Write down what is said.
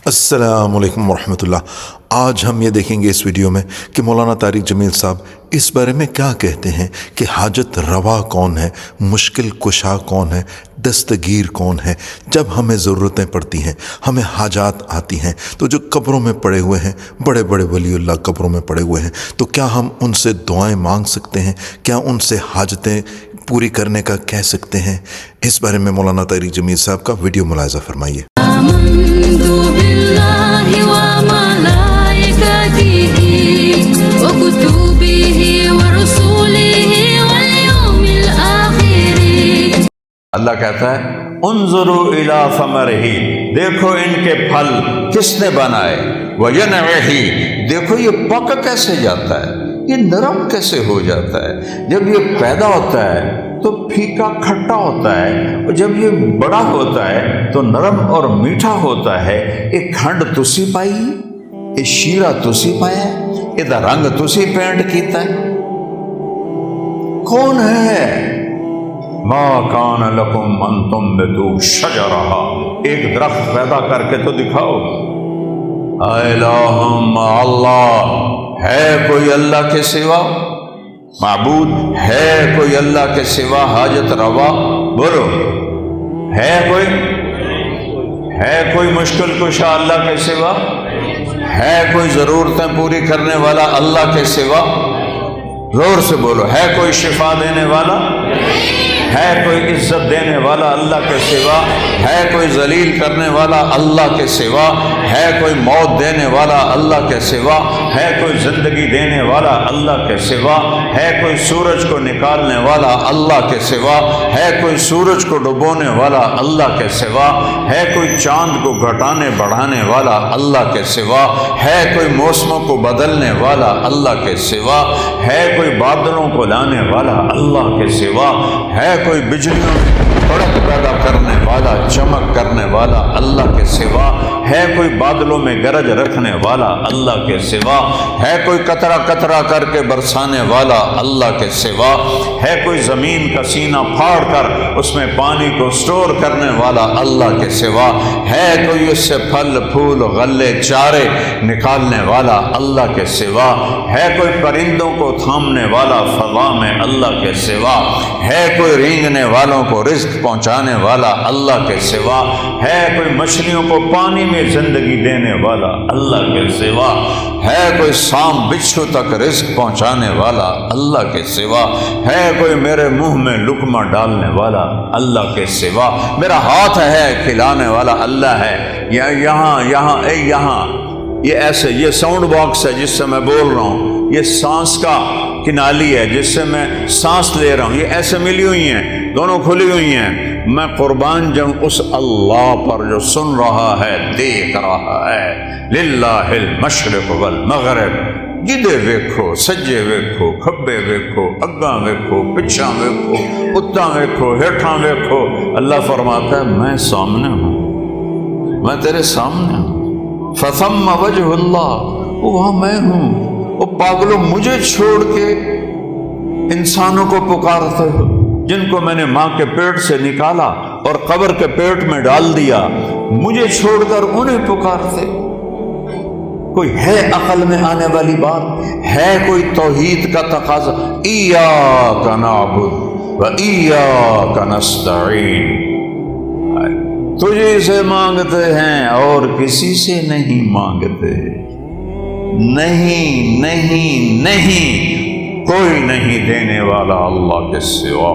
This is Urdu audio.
السلام علیکم ورحمۃ اللہ۔ آج ہم یہ دیکھیں گے اس ویڈیو میں کہ مولانا طارق جمیل صاحب اس بارے میں کیا کہتے ہیں کہ حاجت روا کون ہے، مشکل کشا کون ہے، دستگیر کون ہے۔ جب ہمیں ضرورتیں پڑتی ہیں، ہمیں حاجات آتی ہیں، تو جو قبروں میں پڑے ہوئے ہیں، بڑے بڑے ولی اللہ قبروں میں پڑے ہوئے ہیں، تو کیا ہم ان سے دعائیں مانگ سکتے ہیں؟ کیا ان سے حاجتیں پوری کرنے کا کہہ سکتے ہیں؟ اس بارے میں مولانا طارق جمیل صاحب کا ویڈیو ملاحظہ فرمائیے۔ اللہ کہتا ہے انظروا الی ثمرہ، دیکھو ان کے پھل کس نے بنائے، وینعہ، دیکھو یہ پک کیسے جاتا ہے، یہ نرم کیسے ہو جاتا ہے۔ جب یہ پیدا ہوتا ہے تو پھیکا کھٹا ہوتا ہے، اور جب یہ بڑا ہوتا ہے تو نرم اور میٹھا ہوتا ہے۔ ایک کھنڈ تسی پائی، ایک شیرہ تسی پایا، یہ رنگ تسی پینٹ کیتا ہے۔ کون ہے؟ ما کان لکم ان تنبتوا شجرہا، ایک درخت پیدا کر کے تو دکھاؤ۔ الہم اللہ، ہے کوئی اللہ کے سوا معبود؟ ہے کوئی اللہ کے سوا حاجت روا؟ بولو، ہے کوئی؟ ہے کوئی مشکل کشا اللہ کے سوا؟ ہے کوئی ضرورتیں پوری کرنے والا اللہ کے سوا؟ زور سے بولو، ہے کوئی شفا دینے والا؟ ہے کوئی عزت دینے والا اللہ کے سوا؟ ہے کوئی ذلیل کرنے والا اللہ کے سوا؟ ہے کوئی موت دینے والا اللہ کے سوا؟ ہے کوئی زندگی دینے والا اللہ کے سوا؟ ہے کوئی سورج کو نکالنے والا اللہ کے سوا؟ ہے کوئی سورج کو ڈبونے والا اللہ کے سوا؟ ہے کوئی چاند کو گھٹانے بڑھانے والا اللہ کے سوا؟ ہے کوئی موسموں کو بدلنے والا اللہ کے سوا؟ ہے کوئی بادلوں کو لانے والا اللہ کے سوا؟ ہے کوئی بجلیوں میں کڑک پیدا کرنے والا، چمک کرنے والا اللہ کے سوا؟ ہے کوئی بادلوں میں گرج رکھنے والا اللہ کے سوا؟ ہے کوئی قطرہ قطرہ کر کے برسانے والا اللہ کے سوا؟ ہے کوئی زمین کا سینہ پھاڑ کر اس میں پانی کو سٹور کرنے والا اللہ کے سوا؟ ہے کوئی اس سے پھل پھول غلے چارے نکالنے والا اللہ کے سوا؟ ہے کوئی پرندوں کو تھامنے والا فضا میں اللہ کے سوا؟ ہے کوئی رینگنے والوں کو رزق پہنچانے والا اللہ کے سوا؟ ہے کوئی مچھلیوں کو پانی میں زندگی دینے والا اللہ کے سوا؟ ہے کوئی سام بچھو تک رزق پہنچانے والا اللہ کے سوا؟ ہے کوئی میرے منہ میں لقمہ ڈالنے والا اللہ کے سوا؟ میرا ہاتھ ہے کھلانے والا اللہ ہے، یا یہاں یہ ایسے، یہ ساؤنڈ باکس ہے جس سے میں بول رہا ہوں، یہ سانس کا کنالی ہے جس سے میں سانس لے رہا ہوں، یہ ایسے ملی ہوئی ہیں، دونوں کھلی ہوئی ہیں۔ میں قربان جاؤں اس اللہ پر جو سن رہا ہے، دیکھ رہا ہے۔ للہ المشرق والمغرب، جدے ویکھو، سجے ویکھو، کھبے ویکھو، اگاں ویکھو، پچھاں ویکھو، اتاں ویکھو، ہیٹھاں ویکھو، اللہ فرماتا ہے میں سامنے ہوں، میں تیرے سامنے ہوں۔ فثم وجہ اللہ، وہاں میں ہوں۔ وہ پاگلوں، مجھے چھوڑ کے انسانوں کو پکارتے ہو جن کو میں نے ماں کے پیٹ سے نکالا اور قبر کے پیٹ میں ڈال دیا، مجھے چھوڑ کر انہیں پکارتے۔ کوئی ہے عقل میں آنے والی بات؟ ہے کوئی توحید کا تقاضا؟ ایاک نعبد و ایاک نستعین، تجھے سے مانگتے ہیں اور کسی سے نہیں مانگتے۔ نہیں، کوئی نہیں دینے والا اللہ کے سوا۔